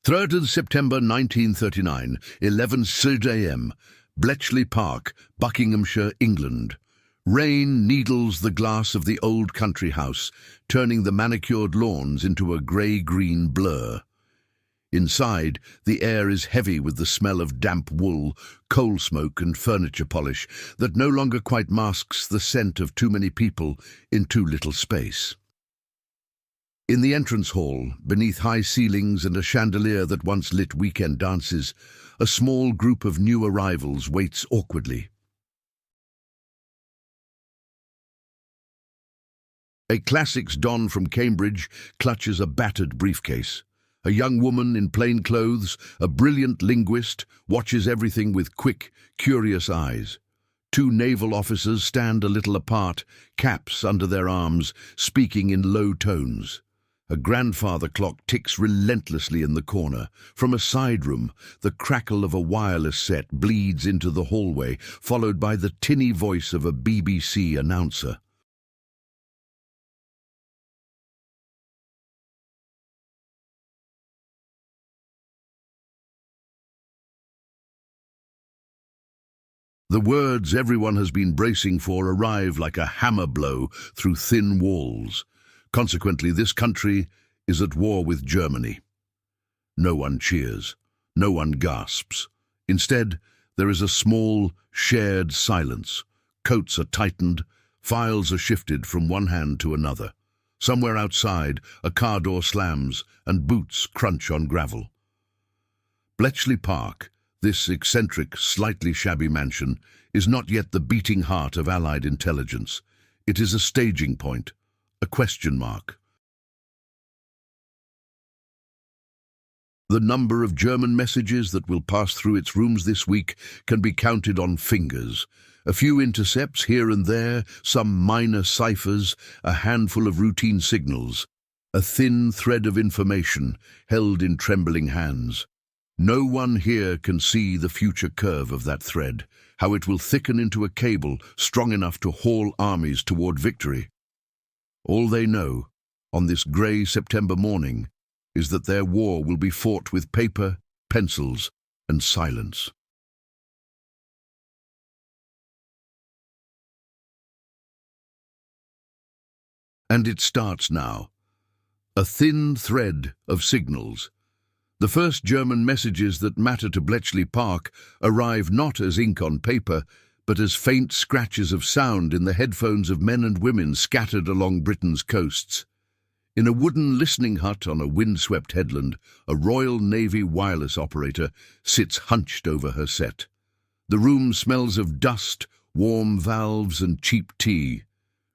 3rd of September 1939, 11:00 a.m., Bletchley Park, Buckinghamshire, England. Rain needles the glass of the old country house, turning the manicured lawns into a grey-green blur. Inside, the air is heavy with the smell of damp wool, coal smoke and furniture polish that no longer quite masks the scent of too many people in too little space. In the entrance hall, beneath high ceilings and a chandelier that once lit weekend dances, a small group of new arrivals waits awkwardly. A classics don from Cambridge clutches a battered briefcase. A young woman in plain clothes, a brilliant linguist, watches everything with quick, curious eyes. Two naval officers stand a little apart, caps under their arms, speaking in low tones. A grandfather clock ticks relentlessly in the corner. From a side room, the crackle of a wireless set bleeds into the hallway, followed by the tinny voice of a BBC announcer. The words everyone has been bracing for arrive like a hammer blow through thin walls. Consequently, this country is at war with Germany. No one cheers. No one gasps. Instead, there is a small, shared silence. Coats are tightened. Files are shifted from one hand to another. Somewhere outside, a car door slams and boots crunch on gravel. Bletchley Park, this eccentric, slightly shabby mansion, is not yet the beating heart of Allied intelligence. It is a staging point, a question mark. The number of German messages that will pass through its rooms this week can be counted on fingers. A few intercepts here and there, some minor ciphers, a handful of routine signals, a thin thread of information held in trembling hands. No one here can see the future curve of that thread, how it will thicken into a cable strong enough to haul armies toward victory. All they know, on this grey September morning, is that their war will be fought with paper, pencils, and silence. And it starts now. A thin thread of signals. The first German messages that matter to Bletchley Park arrive not as ink on paper, but as faint scratches of sound in the headphones of men and women scattered along Britain's coasts. In a wooden listening hut on a windswept headland, a Royal Navy wireless operator sits hunched over her set. The room smells of dust, warm valves and cheap tea.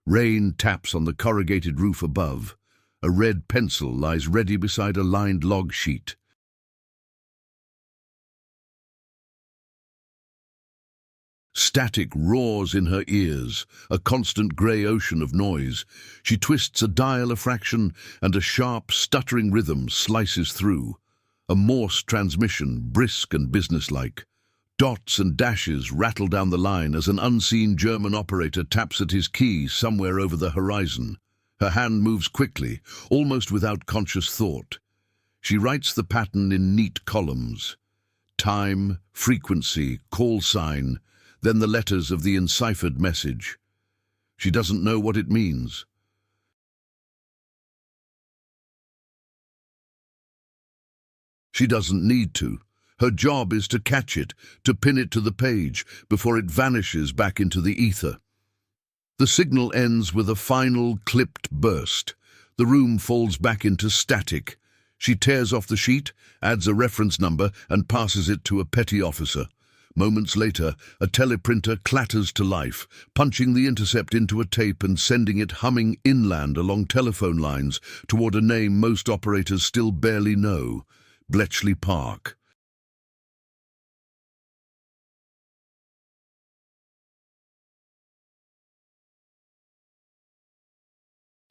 Rain taps on the corrugated roof above. A red pencil lies ready beside a lined log sheet. Static roars in her ears, a constant grey ocean of noise. She twists a dial a fraction, and a sharp, stuttering rhythm slices through. A Morse transmission, brisk and businesslike. Dots and dashes rattle down the line as an unseen German operator taps at his key somewhere over the horizon. Her hand moves quickly, almost without conscious thought. She writes the pattern in neat columns. Time, frequency, call sign, then the letters of the enciphered message. She doesn't know what it means. She doesn't need to. Her job is to catch it, to pin it to the page, before it vanishes back into the ether. The signal ends with a final, clipped burst. The room falls back into static. She tears off the sheet, adds a reference number, and passes it to a petty officer. Moments later, a teleprinter clatters to life, punching the intercept into a tape and sending it humming inland along telephone lines toward a name most operators still barely know: Bletchley Park.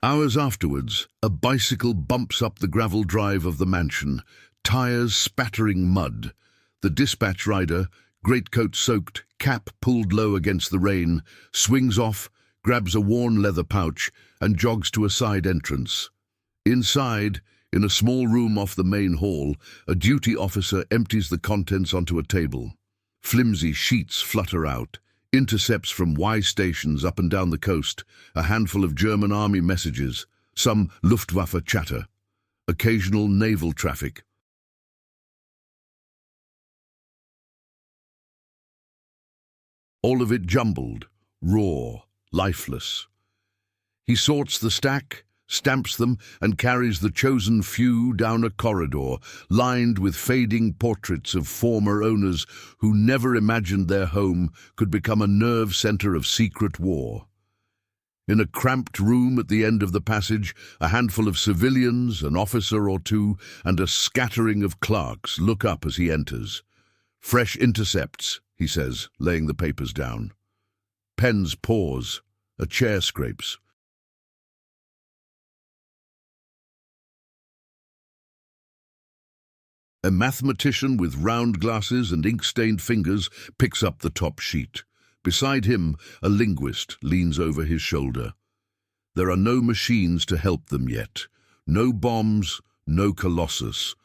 Hours afterwards, a bicycle bumps up the gravel drive of the mansion, tires spattering mud. The dispatch rider, greatcoat soaked, cap pulled low against the rain, swings off, grabs a worn leather pouch, and jogs to a side entrance. Inside, In a small room off the main hall, a duty officer empties the contents onto a table. Flimsy sheets flutter out, intercepts from Y stations up and down the coast, a handful of German army messages, some Luftwaffe chatter, occasional naval traffic. All of it jumbled, raw, lifeless. He sorts the stack, stamps them, and carries the chosen few down a corridor lined with fading portraits of former owners who never imagined their home could become a nerve center of secret war. In a cramped room at the end of the passage, a handful of civilians, an officer or two, and a scattering of clerks look up as he enters. "Fresh intercepts," he says, laying the papers down. Pens pause. A chair scrapes. A mathematician with round glasses and ink-stained fingers picks up the top sheet. Beside him, a linguist leans over his shoulder. There are no machines to help them yet. No bombs, no Colossus.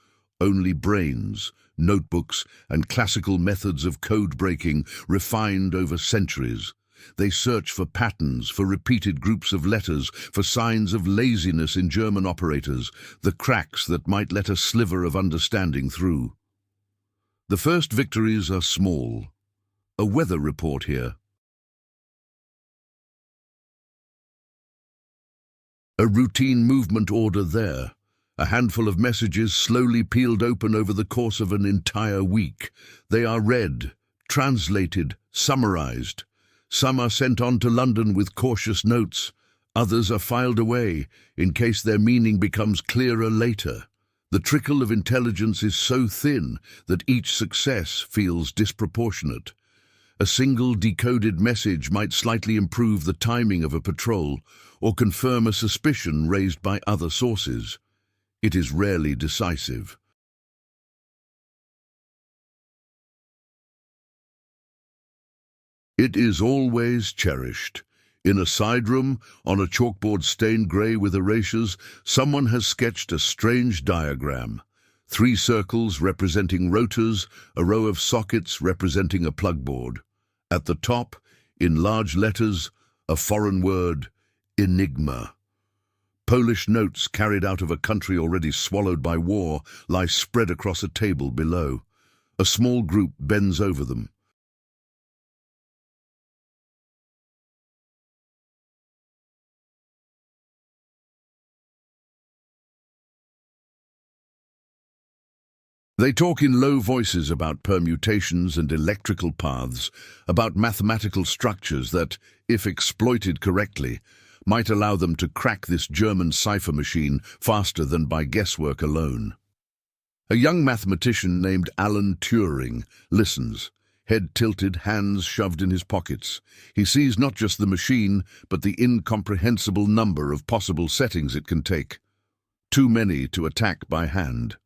Only brains, notebooks, and classical methods of code breaking refined over centuries. They search for patterns, for repeated groups of letters, for signs of laziness in German operators, the cracks that might let a sliver of understanding through. The first victories are small. A weather report here. A routine movement order there. A handful of messages slowly peeled open over the course of an entire week. They are read, translated, summarized. Some are sent on to London with cautious notes. Others are filed away, in case their meaning becomes clearer later. The trickle of intelligence is so thin that each success feels disproportionate. A single decoded message might slightly improve the timing of a patrol, or confirm a suspicion raised by other sources. It is rarely decisive. It is always cherished. In a side room, on a chalkboard stained grey with erasures, someone has sketched a strange diagram. 3 circles representing rotors, a row of sockets representing a plugboard. At the top, in large letters, a foreign word, enigma. Polish notes carried out of a country already swallowed by war lie spread across a table below. A small group bends over them. They talk in low voices about permutations and electrical paths, about mathematical structures that, if exploited correctly, might allow them to crack this German cipher machine faster than by guesswork alone. A young mathematician named Alan Turing listens, head tilted, hands shoved in his pockets. He sees not just the machine, but the incomprehensible number of possible settings it can take. Too many to attack by hand.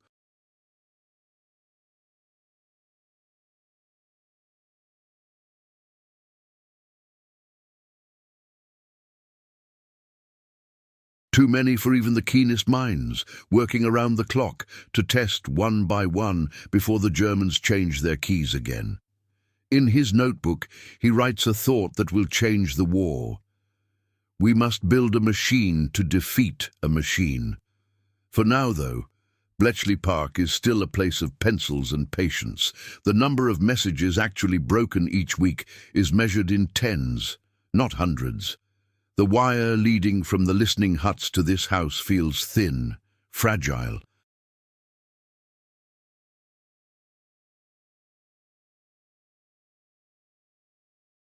Too many for even the keenest minds, working around the clock to test one by one before the Germans change their keys again. In his notebook, he writes a thought that will change the war. We must build a machine to defeat a machine. For now, though, Bletchley Park is still a place of pencils and patience. The number of messages actually broken each week is measured in tens, not hundreds. The wire leading from the listening huts to this house feels thin, fragile.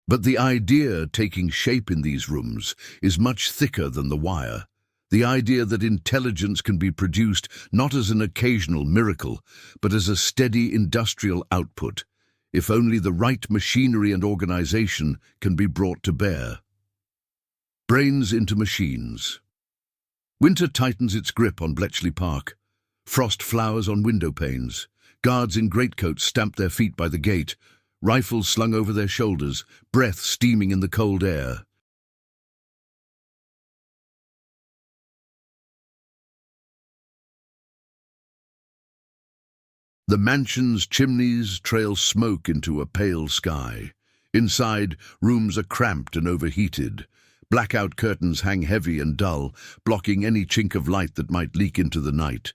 But the idea taking shape in these rooms is much thicker than the wire. The idea that intelligence can be produced not as an occasional miracle, but as a steady industrial output, if only the right machinery and organization can be brought to bear. Brains into machines. Winter tightens its grip on Bletchley Park. Frost flowers on window panes. Guards in greatcoats stamp their feet by the gate, rifles slung over their shoulders, breath steaming in the cold air. The mansion's chimneys trail smoke into a pale sky. Inside, rooms are cramped and overheated. Blackout curtains hang heavy and dull, blocking any chink of light that might leak into the night.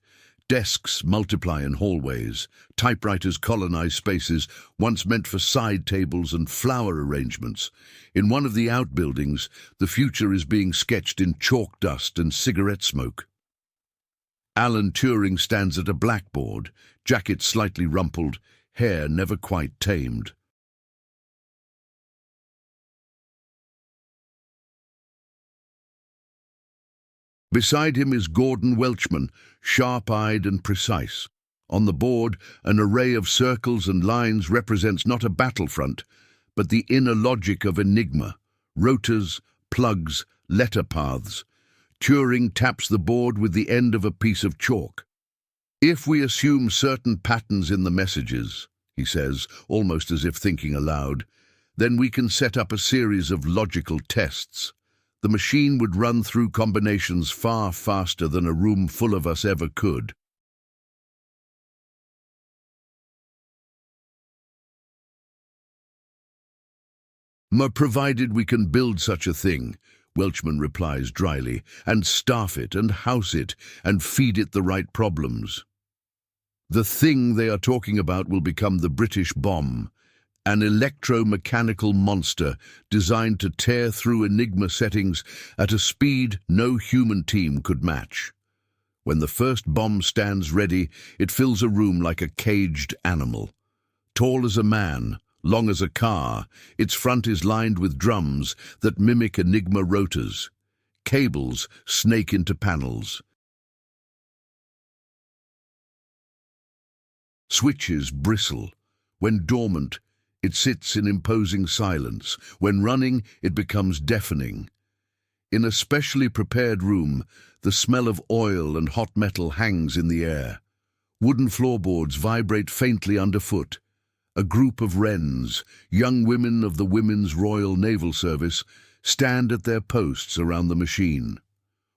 Desks multiply in hallways. Typewriters colonize spaces once meant for side tables and flower arrangements. In one of the outbuildings, the future is being sketched in chalk dust and cigarette smoke. Alan Turing stands at a blackboard, jacket slightly rumpled, hair never quite tamed. Beside him is Gordon Welchman, sharp-eyed and precise. On the board, an array of circles and lines represents not a battlefront, but the inner logic of Enigma, rotors, plugs, letter paths. Turing taps the board with the end of a piece of chalk. If we assume certain patterns in the messages, he says, almost as if thinking aloud, then we can set up a series of logical tests. The machine would run through combinations far faster than a room full of us ever could. Provided we can build such a thing, Welchman replies dryly, and staff it and house it and feed it the right problems. The thing they are talking about will become the British bombe, an electromechanical monster designed to tear through Enigma settings at a speed no human team could match. When the first bombe stands ready, it fills a room like a caged animal. Tall as a man, long as a car, its front is lined with drums that mimic Enigma rotors. Cables snake into panels. Switches bristle. When dormant, it sits in imposing silence. When running, it becomes deafening. In a specially prepared room, the smell of oil and hot metal hangs in the air. Wooden floorboards vibrate faintly underfoot. A group of wrens, young women of the Women's Royal Naval Service, stand at their posts around the machine.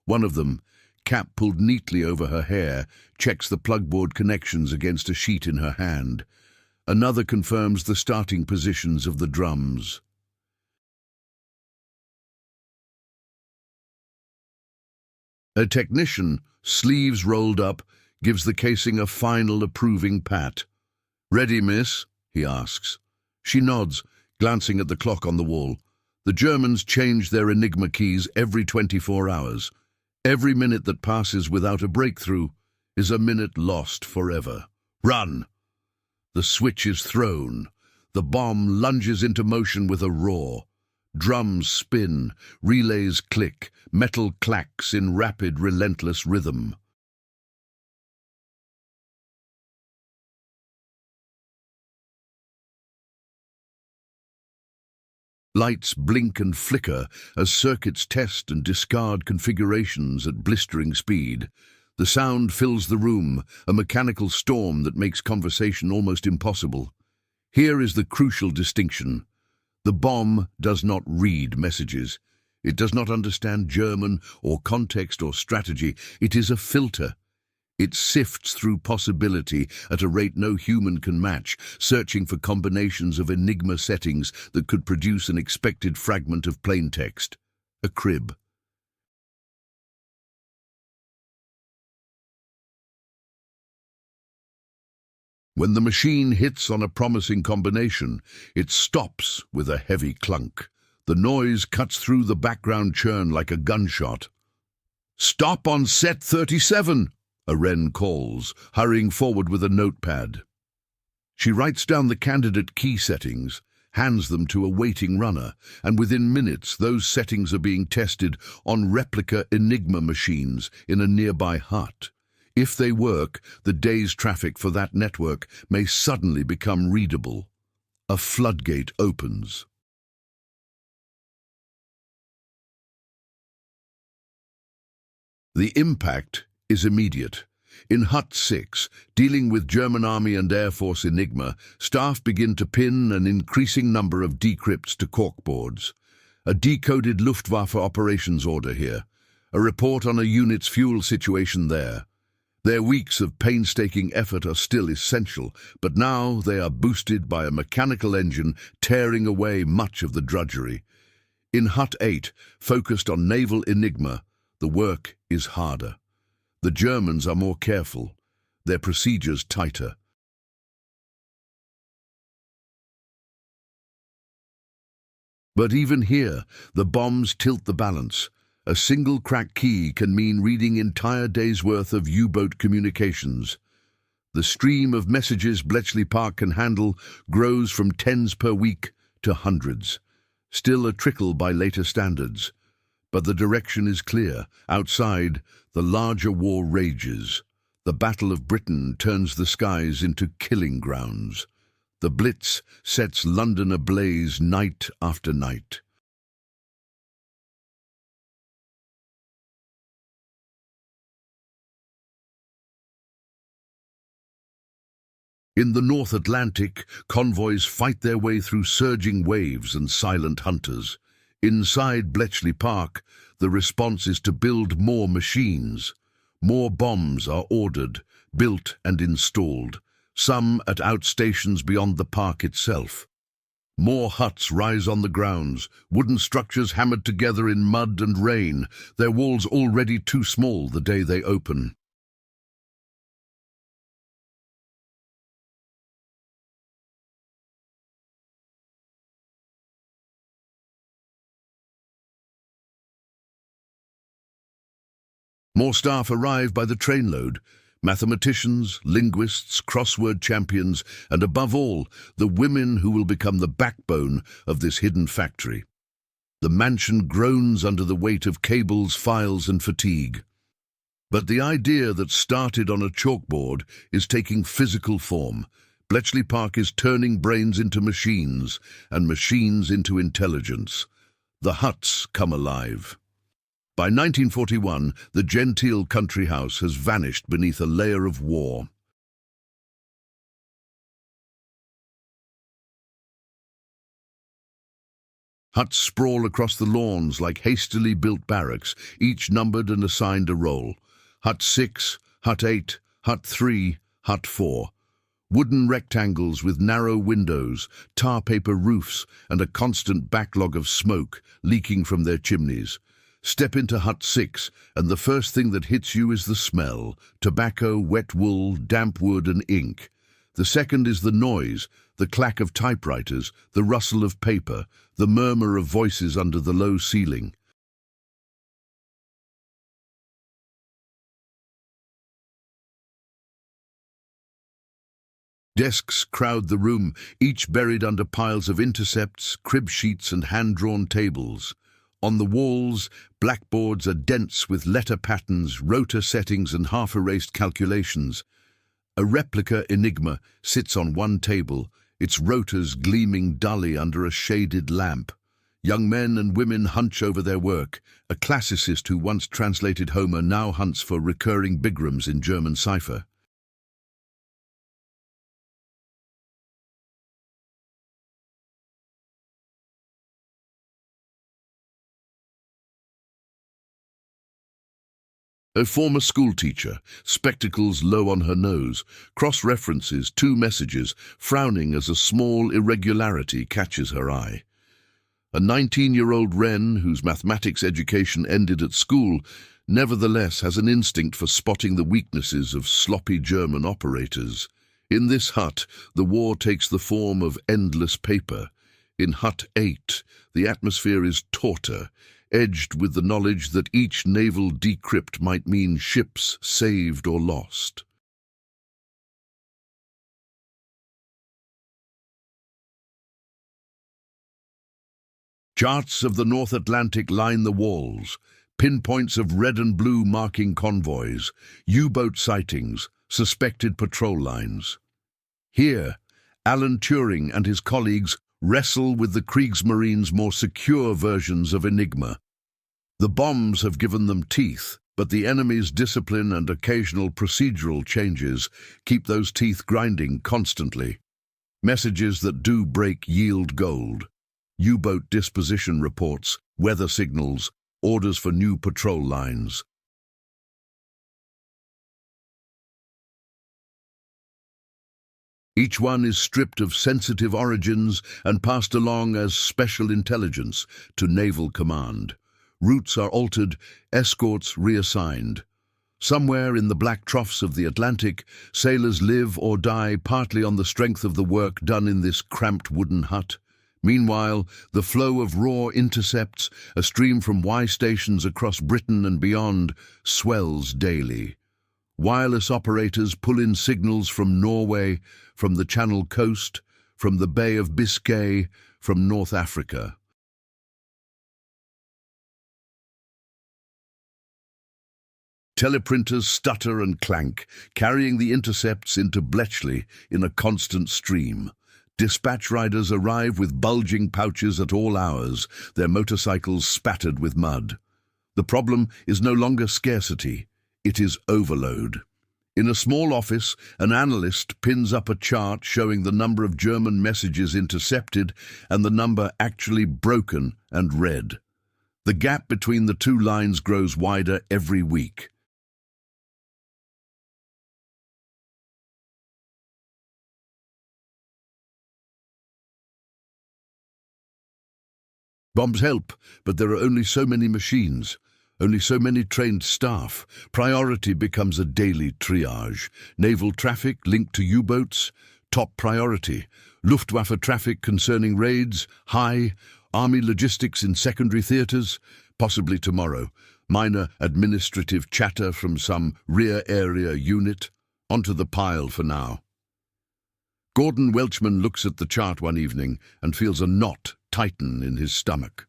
One of them, cap pulled neatly over her hair, checks the plugboard connections against a sheet in her hand. Another confirms the starting positions of the drums. A technician, sleeves rolled up, gives the casing a final approving pat. "Ready, miss?" he asks. She nods, glancing at the clock on the wall. The Germans change their Enigma keys every 24 hours. Every minute that passes without a breakthrough is a minute lost forever. Run! The switch is thrown. The bombe lunges into motion with a roar. Drums spin, relays click, metal clacks in rapid, relentless rhythm. Lights blink and flicker as circuits test and discard configurations at blistering speed. The sound fills the room, a mechanical storm that makes conversation almost impossible. Here is the crucial distinction. The bombe does not read messages. It does not understand German or context or strategy. It is a filter. It sifts through possibility at a rate no human can match, searching for combinations of Enigma settings that could produce an expected fragment of plain text. A crib. When the machine hits on a promising combination, it stops with a heavy clunk. The noise cuts through the background churn like a gunshot. "Stop on set 37!" a wren calls, hurrying forward with a notepad. She writes down the candidate key settings, hands them to a waiting runner, and within minutes those settings are being tested on replica Enigma machines in a nearby hut. If they work, the day's traffic for that network may suddenly become readable. A floodgate opens. The impact is immediate. In Hut 6, dealing with German Army and Air Force Enigma, staff begin to pin an increasing number of decrypts to corkboards. A decoded Luftwaffe operations order here. A report on a unit's fuel situation there. Their weeks of painstaking effort are still essential, but now they are boosted by a mechanical engine tearing away much of the drudgery. In Hut 8, focused on naval enigma, the work is harder. The Germans are more careful, their procedures tighter. But even here, the bombs tilt the balance. A single cracked key can mean reading entire days' worth of U-boat communications. The stream of messages Bletchley Park can handle grows from tens per week to hundreds. Still a trickle by later standards. But the direction is clear. Outside, the larger war rages. The Battle of Britain turns the skies into killing grounds. The Blitz sets London ablaze night after night. In the North Atlantic, convoys fight their way through surging waves and silent hunters. Inside Bletchley Park, the response is to build more machines. More bombs are ordered, built and installed, some at outstations beyond the park itself. More huts rise on the grounds, wooden structures hammered together in mud and rain, their walls already too small the day they open. More staff arrive by the trainload. Mathematicians, linguists, crossword champions, and above all, the women who will become the backbone of this hidden factory. The mansion groans under the weight of cables, files, and fatigue. But the idea that started on a chalkboard is taking physical form. Bletchley Park is turning brains into machines, and machines into intelligence. The huts come alive. By 1941, the genteel country house has vanished beneath a layer of war. Huts sprawl across the lawns like hastily built barracks, each numbered and assigned a role. Hut 6, Hut 8, Hut 3, Hut 4. Wooden rectangles with narrow windows, tar paper roofs, and a constant backlog of smoke leaking from their chimneys. Step into Hut 6, and the first thing that hits you is the smell: tobacco, wet wool, damp wood, and ink. The second is the noise, the clack of typewriters, the rustle of paper, the murmur of voices under the low ceiling. Desks crowd the room, each buried under piles of intercepts, crib sheets, and hand-drawn tables. On the walls, blackboards are dense with letter patterns, rotor settings, and half-erased calculations. A replica Enigma sits on one table, its rotors gleaming dully under a shaded lamp. Young men and women hunch over their work. A classicist who once translated Homer now hunts for recurring bigrams in German cipher. A former schoolteacher, spectacles low on her nose, cross-references two messages, frowning as a small irregularity catches her eye. A 19-year-old Wren, whose mathematics education ended at school, nevertheless has an instinct for spotting the weaknesses of sloppy German operators. In this hut, the war takes the form of endless paper. In Hut 8, the atmosphere is tauter, edged with the knowledge that each naval decrypt might mean ships saved or lost. Charts of the North Atlantic line the walls, pinpoints of red and blue marking convoys, U-boat sightings, suspected patrol lines. Here, Alan Turing and his colleagues wrestle with the Kriegsmarine's more secure versions of Enigma. The bombs have given them teeth, but the enemy's discipline and occasional procedural changes keep those teeth grinding constantly. Messages that do break yield gold. U-boat disposition reports, weather signals, orders for new patrol lines. Each one is stripped of sensitive origins and passed along as special intelligence to Naval Command. Routes are altered, escorts reassigned. Somewhere in the black troughs of the Atlantic, sailors live or die partly on the strength of the work done in this cramped wooden hut. Meanwhile, the flow of raw intercepts, a stream from Y stations across Britain and beyond, swells daily. Wireless operators pull in signals from Norway, from the Channel Coast, from the Bay of Biscay, from North Africa. Teleprinters stutter and clank, carrying the intercepts into Bletchley in a constant stream. Dispatch riders arrive with bulging pouches at all hours, their motorcycles spattered with mud. The problem is no longer scarcity, it is overload. In a small office, an analyst pins up a chart showing the number of German messages intercepted and the number actually broken and read. The gap between the two lines grows wider every week. Bombs help, but there are only so many machines, only so many trained staff. Priority becomes a daily triage. Naval traffic linked to U-boats, top priority. Luftwaffe traffic concerning raids, high. Army logistics in secondary theatres, possibly tomorrow. Minor administrative chatter from some rear area unit, onto the pile for now. Gordon Welchman looks at the chart one evening and feels a knot tighten in his stomach.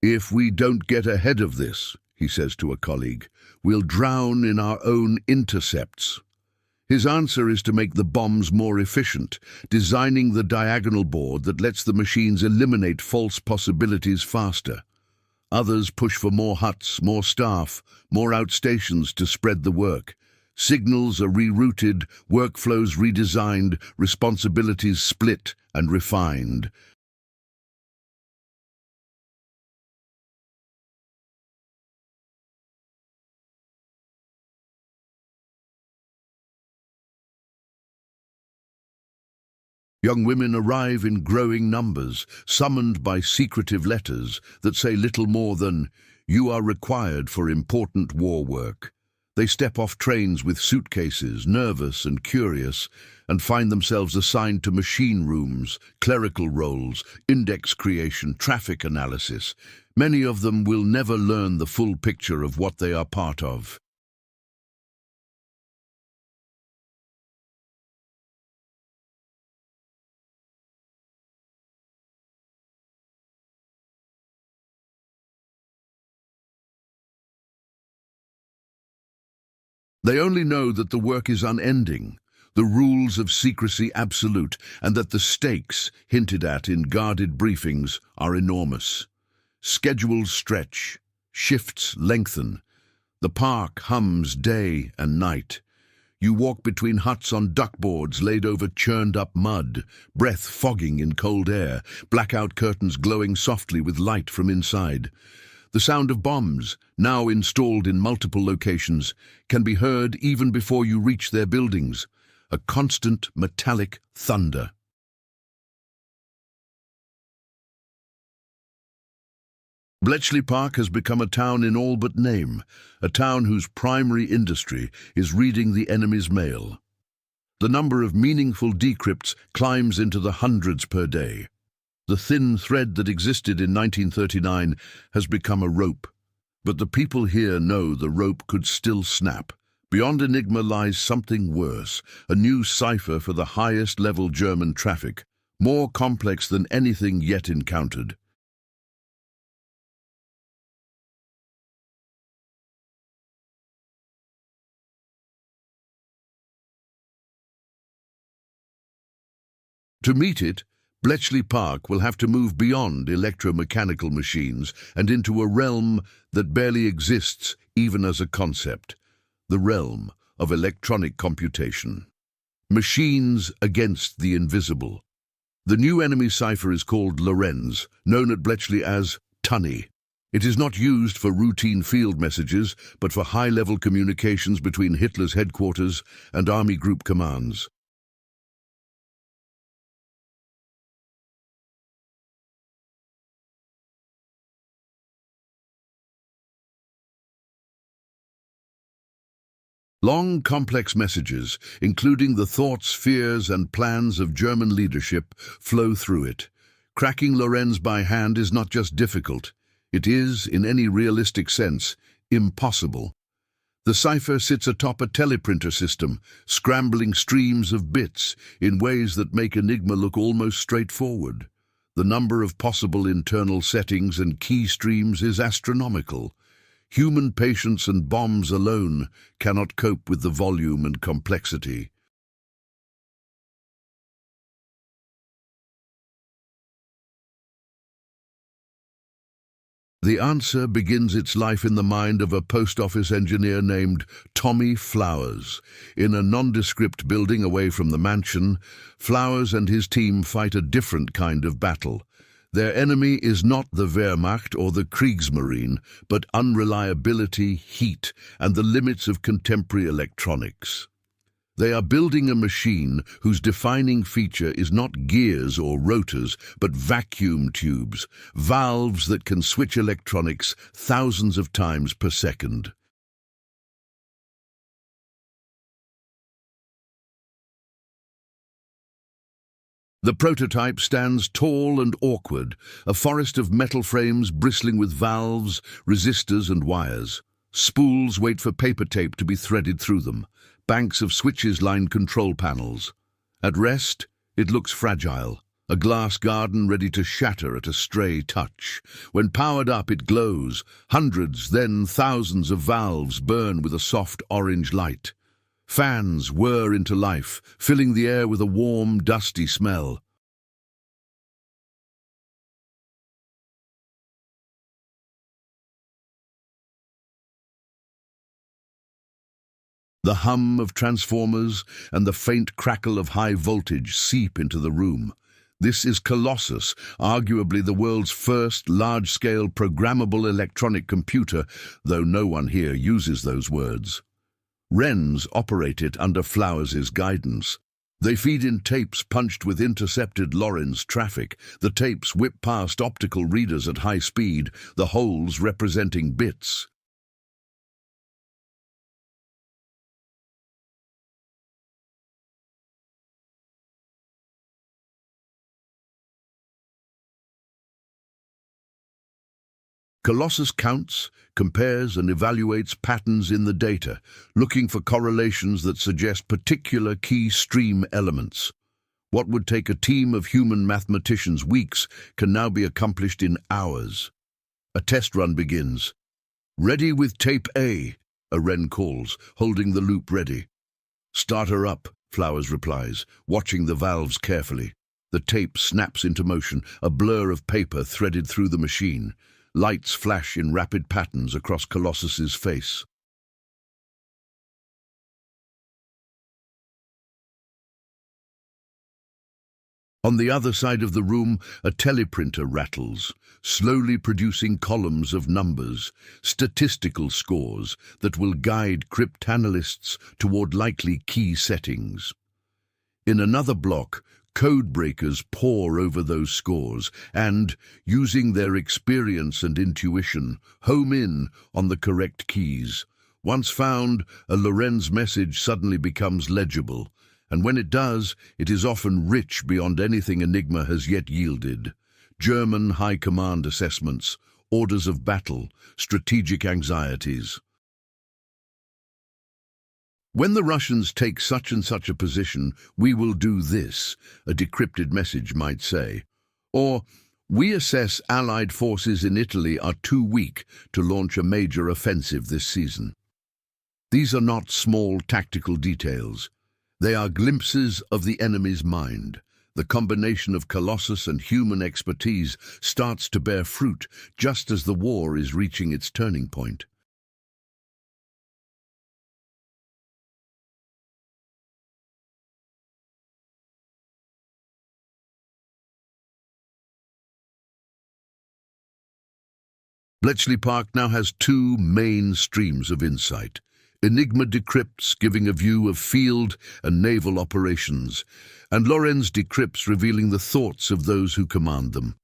If we don't get ahead of this, he says to a colleague, we'll drown in our own intercepts. His answer is to make the bombs more efficient, designing the diagonal board that lets the machines eliminate false possibilities faster. Others push for more huts, more staff, more outstations to spread the work. Signals are rerouted, workflows redesigned, responsibilities split and refined. Young women arrive in growing numbers, summoned by secretive letters that say little more than, "You are required for important war work." They step off trains with suitcases, nervous and curious, and find themselves assigned to machine rooms, clerical roles, index creation, traffic analysis. Many of them will never learn the full picture of what they are part of. They only know that the work is unending, the rules of secrecy absolute, and that the stakes, hinted at in guarded briefings, are enormous. Schedules stretch, shifts lengthen. The park hums day and night. You walk between huts on duckboards laid over churned-up mud, breath fogging in cold air, blackout curtains glowing softly with light from inside. The sound of bombs, now installed in multiple locations, can be heard even before you reach their buildings, a constant metallic thunder. Bletchley Park has become a town in all but name, a town whose primary industry is reading the enemy's mail. The number of meaningful decrypts climbs into the hundreds per day. The thin thread that existed in 1939 has become a rope, but the people here know the rope could still snap. Beyond Enigma lies something worse, a new cipher for the highest-level German traffic, more complex than anything yet encountered. To meet it, Bletchley Park will have to move beyond electromechanical machines and into a realm that barely exists even as a concept, the realm of electronic computation. Machines against the invisible. The new enemy cipher is called Lorenz, known at Bletchley as Tunny. It is not used for routine field messages, but for high-level communications between Hitler's headquarters and army group commands. Long, complex messages, including the thoughts, fears, and plans of German leadership, flow through it. Cracking Lorenz by hand is not just difficult, it is, in any realistic sense, impossible. The cipher sits atop a teleprinter system, scrambling streams of bits in ways that make Enigma look almost straightforward. The number of possible internal settings and key streams is astronomical. Human patience and bombs alone cannot cope with the volume and complexity. The answer begins its life in the mind of a post office engineer named Tommy Flowers. In a nondescript building away from the mansion, Flowers and his team fight a different kind of battle. Their enemy is not the Wehrmacht or the Kriegsmarine, but unreliability, heat, and the limits of contemporary electronics. They are building a machine whose defining feature is not gears or rotors, but vacuum tubes, valves that can switch electronics thousands of times per second. The prototype stands tall and awkward, a forest of metal frames bristling with valves, resistors and wires. Spools wait for paper tape to be threaded through them. Banks of switches line control panels. At rest, it looks fragile, a glass garden ready to shatter at a stray touch. When powered up, it glows. Hundreds, then thousands of valves burn with a soft orange light. Fans whir into life, filling the air with a warm, dusty smell. The hum of transformers and the faint crackle of high voltage seep into the room. This is Colossus, arguably the world's first large-scale programmable electronic computer, though no one here uses those words. WRNS operate it under Flowers' guidance. They feed in tapes punched with intercepted Lorenz traffic. The tapes whip past optical readers at high speed, the holes representing bits. Colossus counts, compares and evaluates patterns in the data, looking for correlations that suggest particular key stream elements. What would take a team of human mathematicians weeks can now be accomplished in hours. A test run begins. "Ready with tape A," a Wren calls, holding the loop ready. "Start her up," Flowers replies, watching the valves carefully. The tape snaps into motion, a blur of paper threaded through the machine. Lights flash in rapid patterns across Colossus's face. On the other side of the room, a teleprinter rattles, slowly producing columns of numbers, statistical scores that will guide cryptanalysts toward likely key settings. In another block, code breakers pore over those scores and, using their experience and intuition, home in on the correct keys. Once found, a Lorenz message suddenly becomes legible, and when it does, it is often rich beyond anything Enigma has yet yielded. German high command assessments, orders of battle, strategic anxieties. "When the Russians take such and such a position, we will do this," a decrypted message might say. Or, "We assess Allied forces in Italy are too weak to launch a major offensive this season." These are not small tactical details. They are glimpses of the enemy's mind. The combination of Colossus and human expertise starts to bear fruit just as the war is reaching its turning point. Bletchley Park now has two main streams of insight. Enigma decrypts, giving a view of field and naval operations, and WRNS decrypts, revealing the thoughts of those who command them.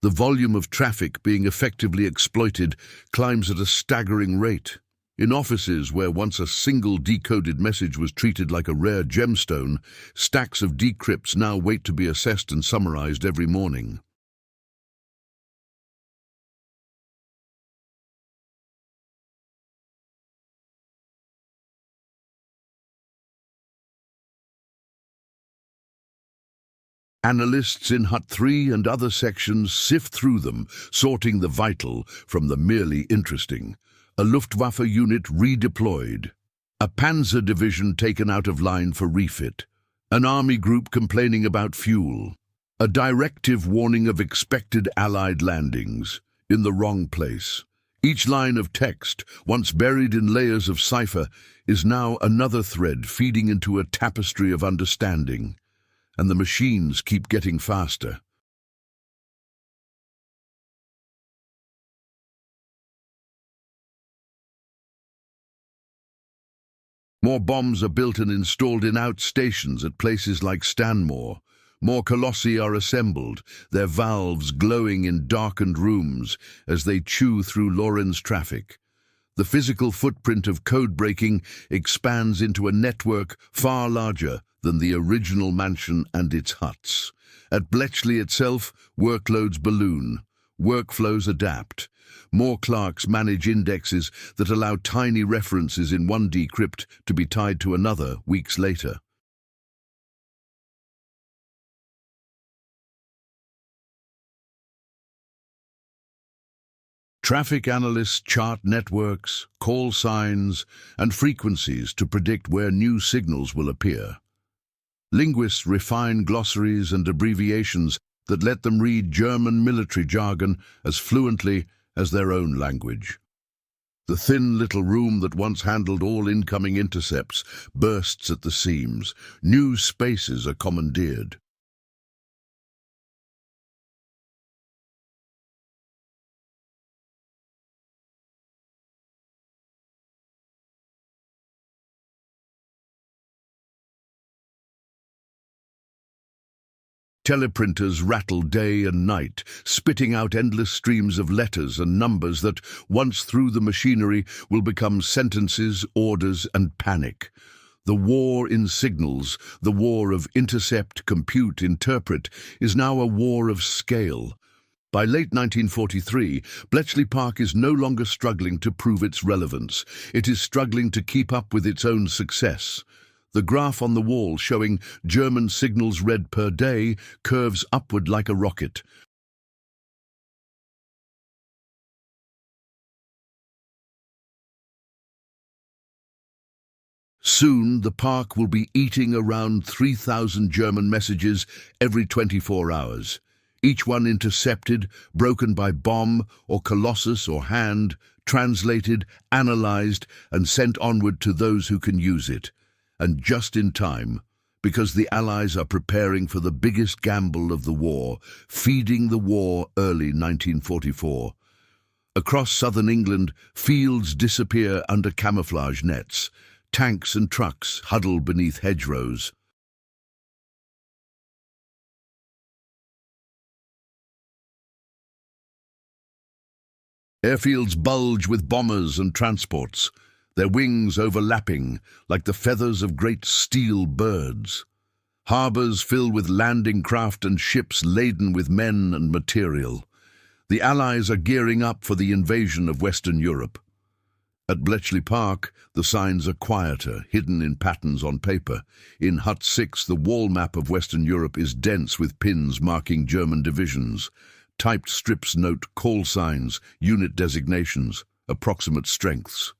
The volume of traffic being effectively exploited climbs at a staggering rate. In offices where once a single decoded message was treated like a rare gemstone, stacks of decrypts now wait to be assessed and summarized every morning. Analysts in Hut 3 and other sections sift through them, sorting the vital from the merely interesting. A Luftwaffe unit redeployed. A panzer division taken out of line for refit. An army group complaining about fuel. A directive warning of expected Allied landings. In the wrong place. Each line of text, once buried in layers of cipher, is now another thread feeding into a tapestry of understanding. And the machines keep getting faster. More bombs are built and installed in outstations at places like Stanmore. More Colossi are assembled, their valves glowing in darkened rooms as they chew through WRNS traffic. The physical footprint of code breaking expands into a network far larger than the original mansion and its huts. At Bletchley itself, workloads balloon, workflows adapt. More clerks manage indexes that allow tiny references in one decrypt to be tied to another weeks later. Traffic analysts chart networks, call signs, and frequencies to predict where new signals will appear. Linguists refine glossaries and abbreviations that let them read German military jargon as fluently as their own language. The thin little room that once handled all incoming intercepts bursts at the seams. New spaces are commandeered. Teleprinters rattle day and night, spitting out endless streams of letters and numbers that, once through the machinery, will become sentences, orders, and panic. The war in signals, the war of intercept, compute, interpret, is now a war of scale. By late 1943, Bletchley Park is no longer struggling to prove its relevance. It is struggling to keep up with its own success. The graph on the wall showing German signals read per day curves upward like a rocket. Soon, the park will be eating around 3,000 German messages every 24 hours. Each one intercepted, broken by bomb or Colossus or hand, translated, analyzed, and sent onward to those who can use it. And just in time, because the Allies are preparing for the biggest gamble of the war, feeding the war early 1944. Across southern England, fields disappear under camouflage nets. Tanks and trucks huddle beneath hedgerows. Airfields bulge with bombers and transports, their wings overlapping like the feathers of great steel birds. Harbours fill with landing craft and ships laden with men and material. The Allies are gearing up for the invasion of Western Europe. At Bletchley Park, the signs are quieter, hidden in patterns on paper. In Hut 6, the wall map of Western Europe is dense with pins marking German divisions. Typed strips note call signs, unit designations, approximate strengths.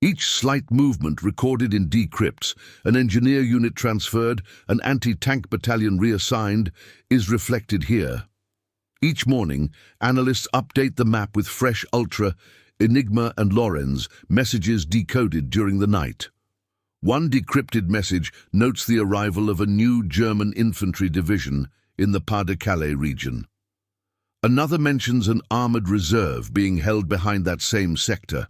Each slight movement recorded in decrypts, an engineer unit transferred, an anti-tank battalion reassigned, is reflected here. Each morning, analysts update the map with fresh Ultra, Enigma and WRNS messages decoded during the night. One decrypted message notes the arrival of a new German infantry division in the Pas-de-Calais region. Another mentions an armoured reserve being held behind that same sector.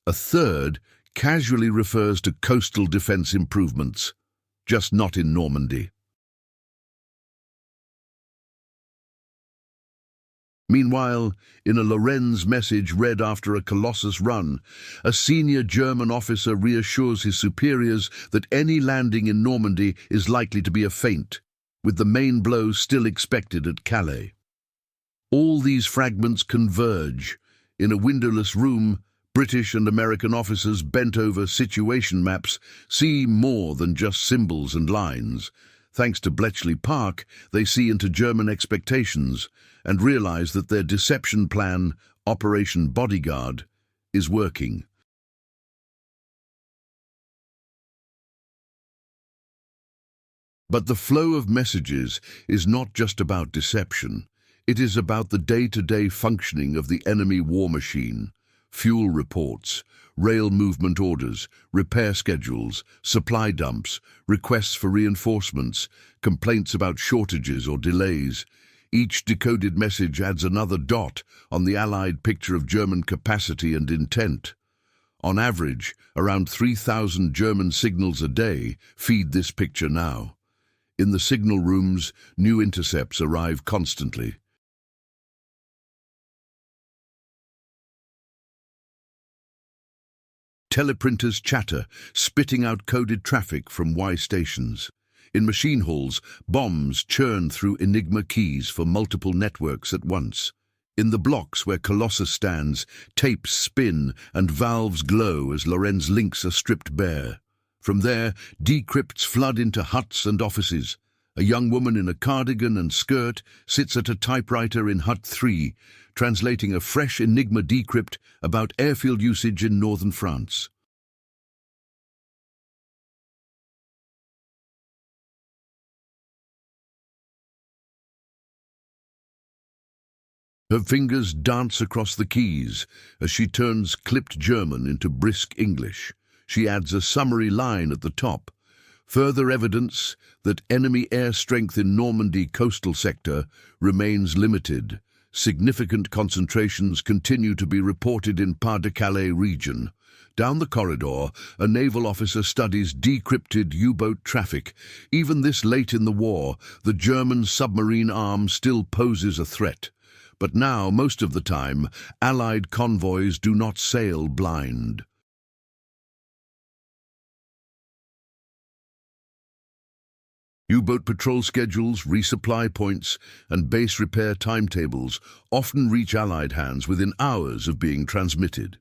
A third casually refers to coastal defence improvements, just not in Normandy. Meanwhile, in a Lorenz message read after a Colossus run, a senior German officer reassures his superiors that any landing in Normandy is likely to be a feint, with the main blow still expected at Calais. All these fragments converge. In a windowless room, British and American officers bent over situation maps see more than just symbols and lines. Thanks to Bletchley Park, they see into German expectations and realize that their deception plan, Operation Bodyguard, is working. But the flow of messages is not just about deception. It is about the day-to-day functioning of the enemy war machine. Fuel reports, rail movement orders, repair schedules, supply dumps, requests for reinforcements, complaints about shortages or delays. Each decoded message adds another dot on the Allied picture of German capacity and intent. On average, around 3,000 German signals a day feed this picture now. In the signal rooms, new intercepts arrive constantly. Teleprinters chatter, spitting out coded traffic from Y stations. In machine halls, bombs churn through Enigma keys for multiple networks at once. In the blocks where Colossus stands, tapes spin and valves glow as Lorenz links are stripped bare. From there, decrypts flood into huts and offices. A young woman in a cardigan and skirt sits at a typewriter in Hut 3, translating a fresh Enigma decrypt about airfield usage in northern France. Her fingers dance across the keys as she turns clipped German into brisk English. She adds a summary line at the top. Further evidence that enemy air strength in Normandy coastal sector remains limited. Significant concentrations continue to be reported in Pas-de-Calais region. Down the corridor, a naval officer studies decrypted U-boat traffic. Even this late in the war, the German submarine arm still poses a threat. But now, most of the time, Allied convoys do not sail blind. U-boat patrol schedules, resupply points, and base repair timetables often reach Allied hands within hours of being transmitted.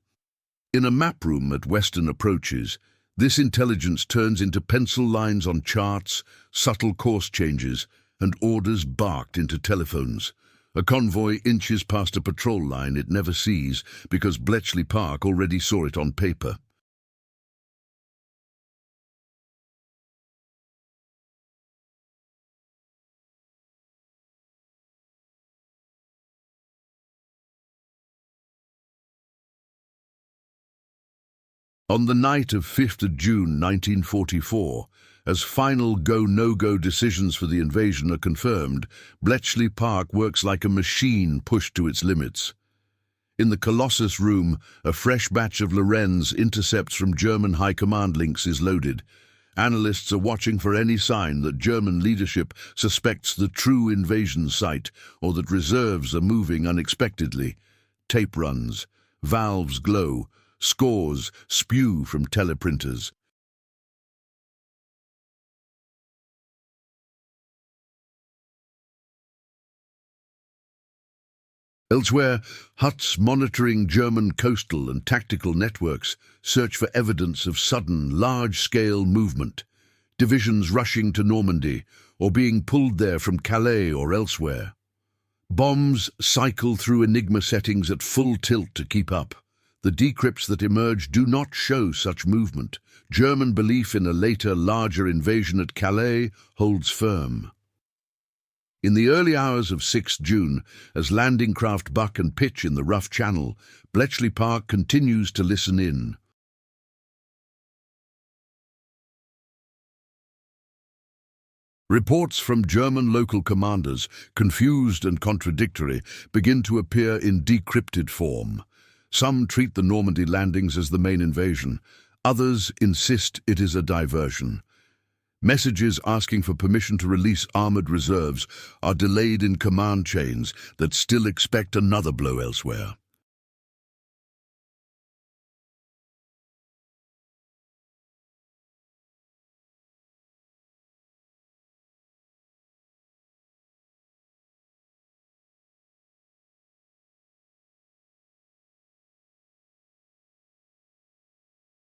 In a map room at Western approaches, this intelligence turns into pencil lines on charts, subtle course changes, and orders barked into telephones. A convoy inches past a patrol line it never sees because Bletchley Park already saw it on paper. On the night of 5th of June 1944, as final go-no-go decisions for the invasion are confirmed, Bletchley Park works like a machine pushed to its limits. In the Colossus room, a fresh batch of Lorenz intercepts from German high command links is loaded. Analysts are watching for any sign that German leadership suspects the true invasion site or that reserves are moving unexpectedly. Tape runs, valves glow, scores spew from teleprinters. Elsewhere, huts monitoring German coastal and tactical networks search for evidence of sudden, large-scale movement, divisions rushing to Normandy or being pulled there from Calais or elsewhere. Bombs cycle through Enigma settings at full tilt to keep up. The decrypts that emerge do not show such movement. German belief in a later, larger invasion at Calais holds firm. In the early hours of 6 June, as landing craft buck and pitch in the rough channel, Bletchley Park continues to listen in. Reports from German local commanders, confused and contradictory, begin to appear in decrypted form. Some treat the Normandy landings as the main invasion. Others insist it is a diversion. Messages asking for permission to release armored reserves are delayed in command chains that still expect another blow elsewhere.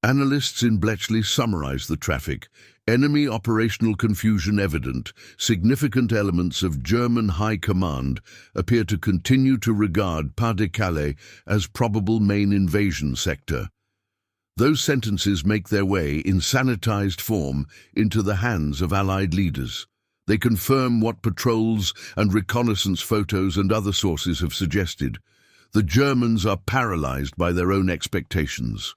Analysts in Bletchley summarize the traffic. Enemy operational confusion evident. Significant elements of German high command appear to continue to regard Pas-de-Calais as probable main invasion sector. Those sentences make their way in sanitized form into the hands of Allied leaders. They confirm what patrols and reconnaissance photos and other sources have suggested. The Germans are paralyzed by their own expectations.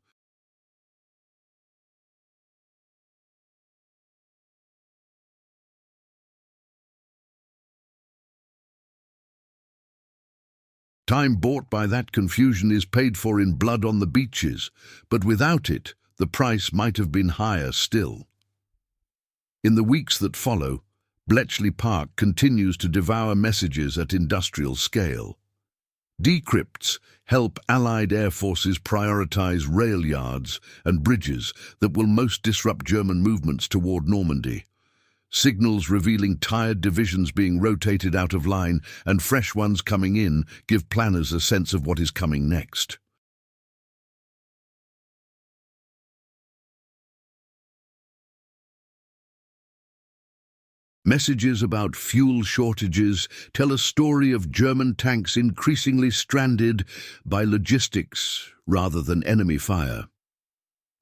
Time bought by that confusion is paid for in blood on the beaches, but without it, the price might have been higher still. In the weeks that follow, Bletchley Park continues to devour messages at industrial scale. Decrypts help Allied air forces prioritize rail yards and bridges that will most disrupt German movements toward Normandy. Signals revealing tired divisions being rotated out of line and fresh ones coming in give planners a sense of what is coming next. Messages about fuel shortages tell a story of German tanks increasingly stranded by logistics rather than enemy fire.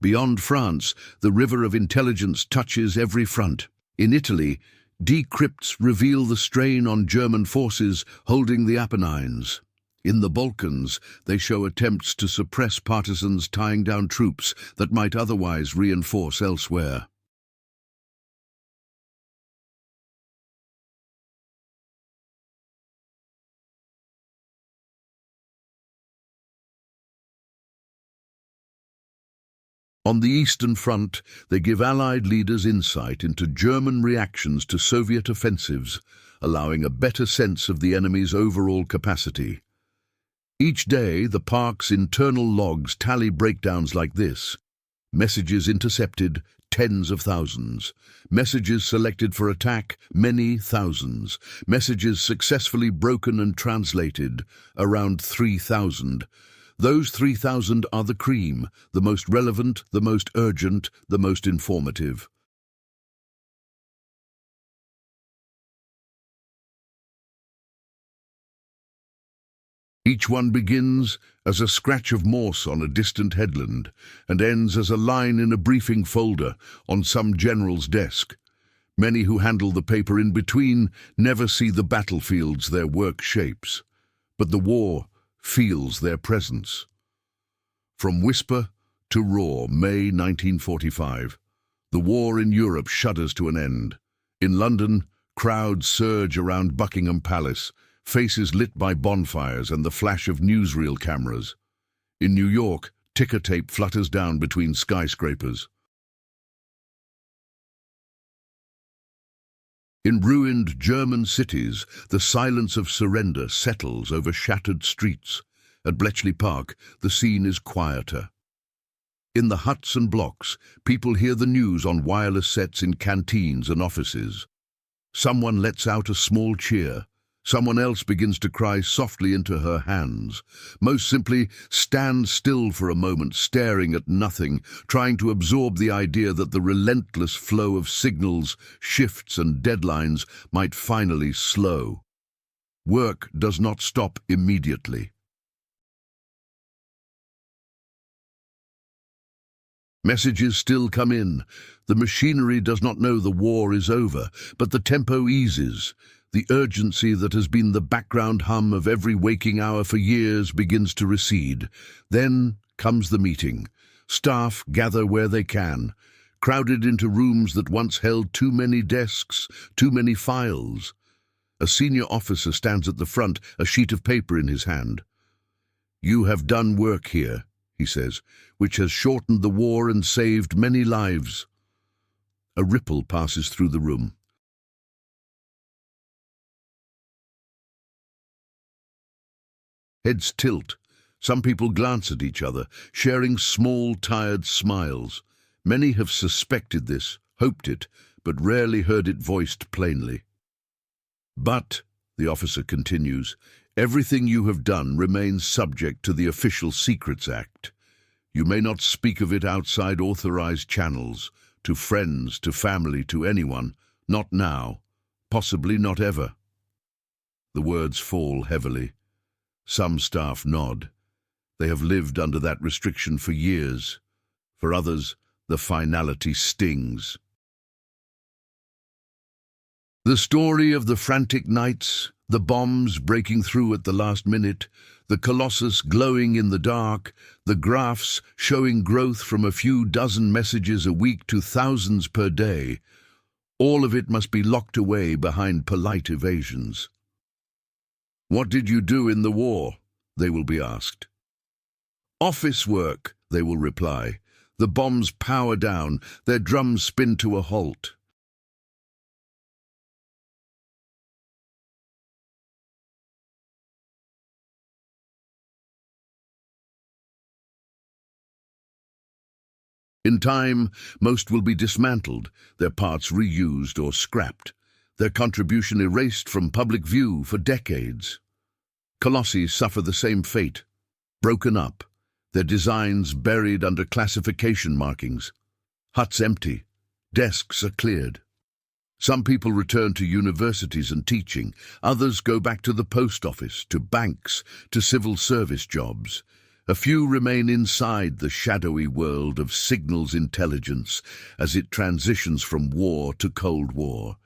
Beyond France, the river of intelligence touches every front. In Italy, decrypts reveal the strain on German forces holding the Apennines. In the Balkans, they show attempts to suppress partisans tying down troops that might otherwise reinforce elsewhere. On the Eastern Front, they give Allied leaders insight into German reactions to Soviet offensives, allowing a better sense of the enemy's overall capacity. Each day, the park's internal logs tally breakdowns like this: messages intercepted, tens of thousands; messages selected for attack, many thousands; messages successfully broken and translated, around 3,000. Those 3,000 are the cream, the most relevant, the most urgent, the most informative. Each one begins as a scratch of Morse on a distant headland and ends as a line in a briefing folder on some general's desk. Many who handle the paper in between never see the battlefields their work shapes, but the war feels their presence. From whisper to roar, May 1945. The war in Europe shudders to an end. In London, crowds surge around Buckingham Palace, faces lit by bonfires and the flash of newsreel cameras. In New York, ticker tape flutters down between skyscrapers. In ruined German cities, the silence of surrender settles over shattered streets. At Bletchley Park, the scene is quieter. In the huts and blocks, people hear the news on wireless sets in canteens and offices. Someone lets out a small cheer. Someone else begins to cry softly into her hands. Most simply, stand still for a moment, staring at nothing, trying to absorb the idea that the relentless flow of signals, shifts and deadlines might finally slow. Work does not stop immediately. Messages still come in. The machinery does not know the war is over, but the tempo eases. The urgency that has been the background hum of every waking hour for years begins to recede. Then comes the meeting. Staff gather where they can. crowded into rooms that once held too many desks, too many files. A senior officer stands at the front, a sheet of paper in his hand. "You have done work here," he says, "which has shortened the war and saved many lives." A ripple passes through the room. Heads tilt. Some people glance at each other, sharing small, tired smiles. Many have suspected this, hoped it, but rarely heard it voiced plainly. "But," the officer continues, "everything you have done remains subject to the Official Secrets Act. You may not speak of it outside authorized channels, to friends, to family, to anyone. Not now. Possibly not ever." The words fall heavily. Some staff nod. They have lived under that restriction for years. For others, the finality stings. The story of the frantic nights, the bombs breaking through at the last minute, the Colossus glowing in the dark, the graphs showing growth from a few dozen messages a week to thousands per day, all of it must be locked away behind polite evasions. "What did you do in the war?" they will be asked. "Office work," they will reply. The bombs power down, their drums spin to a halt. In time, most will be dismantled, their parts reused or scrapped, their contribution erased from public view for decades. Colossi suffer the same fate, broken up, their designs buried under classification markings. Huts empty, desks are cleared. Some people return to universities and teaching, others go back to the post office, to banks, to civil service jobs. A few remain inside the shadowy world of signals intelligence as it transitions from war to Cold War.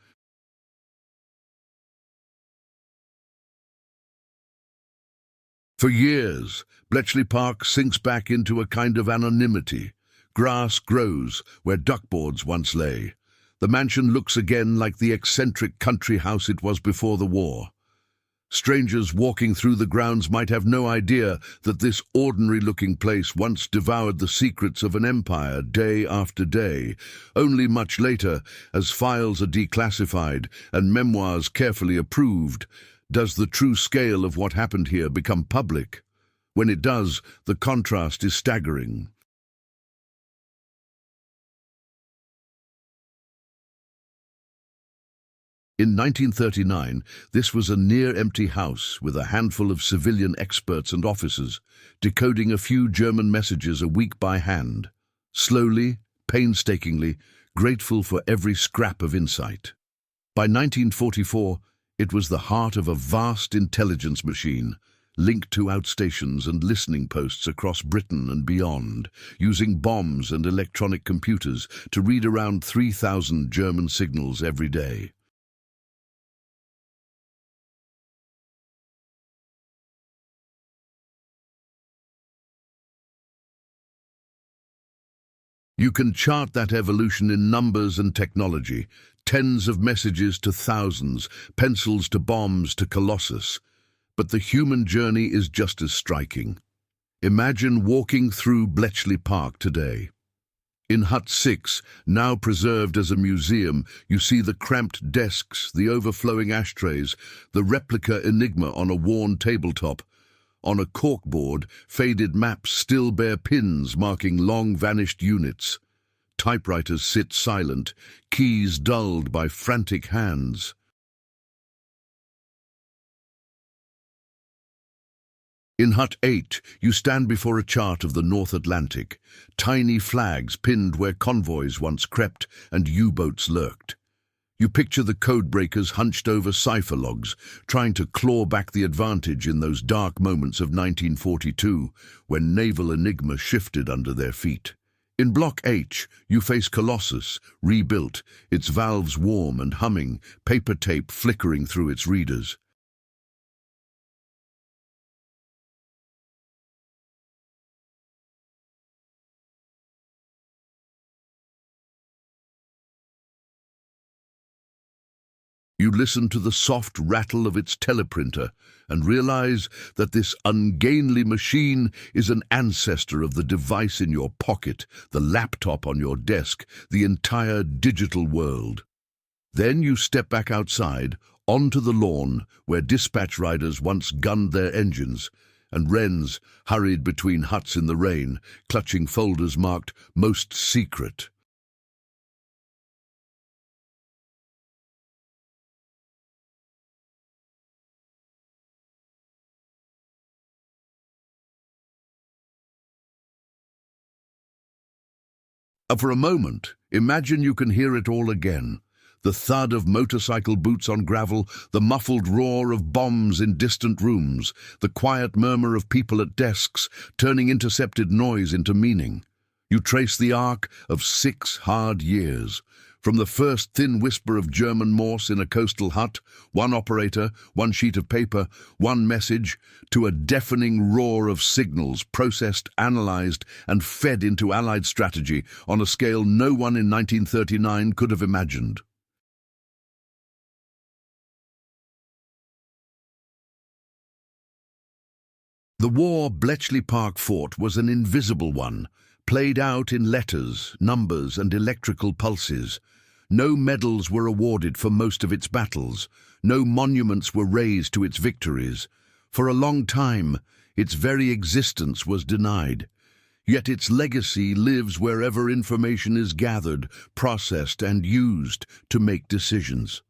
For years, Bletchley Park sinks back into a kind of anonymity. Grass grows where duckboards once lay. The mansion looks again like the eccentric country house it was before the war. Strangers walking through the grounds might have no idea that this ordinary-looking place once devoured the secrets of an empire day after day. Only much later, as files are declassified and memoirs carefully approved, does the true scale of what happened here become public. When it does, the contrast is staggering. In 1939, this was a near-empty house with a handful of civilian experts and officers, decoding a few German messages a week by hand, slowly, painstakingly, grateful for every scrap of insight. By 1944, it was the heart of a vast intelligence machine, linked to outstations and listening posts across Britain and beyond, using bombs and electronic computers to read around 3,000 German signals every day. You can chart that evolution in numbers and technology, tens of messages to thousands, pencils to bombs to Colossus. But the human journey is just as striking. Imagine walking through Bletchley Park today. In Hut 6, now preserved as a museum, you see the cramped desks, the overflowing ashtrays, the replica Enigma on a worn tabletop. On a corkboard, faded maps still bear pins marking long-vanished units. Typewriters sit silent, keys dulled by frantic hands. In Hut 8, you stand before a chart of the North Atlantic, tiny flags pinned where convoys once crept and U-boats lurked. You picture the codebreakers hunched over cipher logs, trying to claw back the advantage in those dark moments of 1942, when naval enigma shifted under their feet. In Block H, you face Colossus, rebuilt, its valves warm and humming, paper tape flickering through its readers. You listen to the soft rattle of its teleprinter and realize that this ungainly machine is an ancestor of the device in your pocket, the laptop on your desk, the entire digital world. Then you step back outside, onto the lawn where dispatch riders once gunned their engines, and wrens hurried between huts in the rain, clutching folders marked "Most Secret." For a moment, imagine you can hear it all again. The thud of motorcycle boots on gravel, the muffled roar of bombs in distant rooms, the quiet murmur of people at desks, turning intercepted noise into meaning. You trace the arc of 6 hard years. From the first thin whisper of German Morse in a coastal hut, one operator, one sheet of paper, one message, to a deafening roar of signals processed, analyzed, and fed into Allied strategy on a scale no one in 1939 could have imagined. The war Bletchley Park fought was an invisible one, played out in letters, numbers, and electrical pulses. No medals were awarded for most of its battles. No monuments were raised to its victories. For a long time, its very existence was denied. Yet its legacy lives wherever information is gathered, processed, and used to make decisions.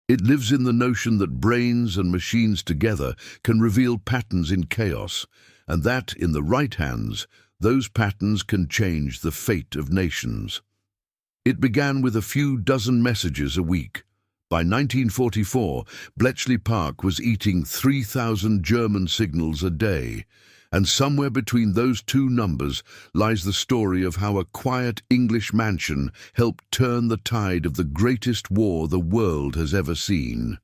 It lives in the notion that brains and machines together can reveal patterns in chaos, and that, in the right hands, those patterns can change the fate of nations. It began with a few dozen messages a week. By 1944, Bletchley Park was eating 3,000 German signals a day, and somewhere between those two numbers lies the story of how a quiet English mansion helped turn the tide of the greatest war the world has ever seen.